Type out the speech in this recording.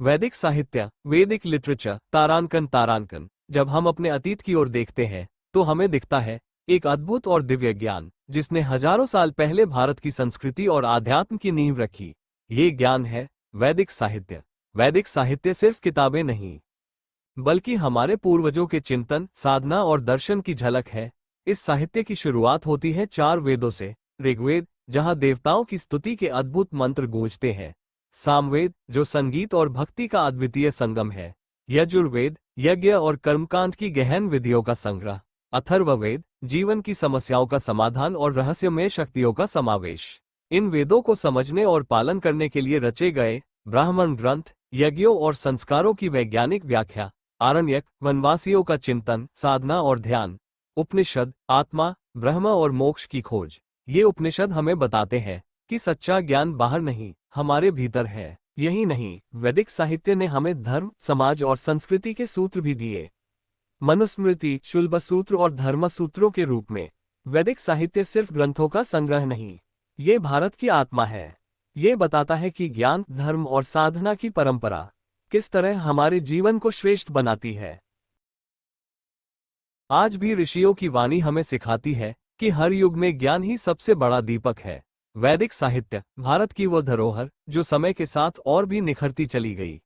वैदिक साहित्य, वैदिक लिटरेचर, तारांकन तारांकन। जब हम अपने अतीत की ओर देखते हैं तो हमें दिखता है एक अद्भुत और दिव्य ज्ञान जिसने हजारों साल पहले भारत की संस्कृति और आध्यात्म की नींव रखी। ये ज्ञान है वैदिक साहित्य। वैदिक साहित्य सिर्फ किताबें नहीं, बल्कि हमारे पूर्वजों के चिंतन, साधना और दर्शन की झलक है। इस साहित्य की शुरुआत होती है चार वेदों से। ऋग्वेद, जहां देवताओं की स्तुति के अद्भुत मंत्र गूंजते हैं। सामवेद, जो संगीत और भक्ति का अद्वितीय संगम है। यजुर्वेद, यज्ञ और कर्मकांड की गहन विधियों का संग्रह। अथर्ववेद, जीवन की समस्याओं का समाधान और रहस्यमय शक्तियों का समावेश। इन वेदों को समझने और पालन करने के लिए रचे गए ब्राह्मण ग्रंथ, यज्ञों और संस्कारों की वैज्ञानिक व्याख्या। आरण्यक, वनवासियों का चिंतन, साधना और ध्यान। उपनिषद, आत्मा, ब्रह्म और मोक्ष की खोज। ये उपनिषद हमें बताते हैं कि सच्चा ज्ञान बाहर नहीं, हमारे भीतर है। यही नहीं, वैदिक साहित्य ने हमें धर्म, समाज और संस्कृति के सूत्र भी दिए। मनुस्मृति, शुल्ब सूत्र और धर्म सूत्रों के रूप में। वैदिक साहित्य सिर्फ ग्रंथों का संग्रह नहीं, ये भारत की आत्मा है। ये बताता है कि ज्ञान, धर्म और साधना की परंपरा किस तरह हमारे जीवन को श्रेष्ठ बनाती है। आज भी ऋषियों की वाणी हमें सिखाती है कि हर युग में ज्ञान ही सबसे बड़ा दीपक है। वैदिक साहित्य भारत की वो धरोहर जो समय के साथ और भी निखरती चली गई।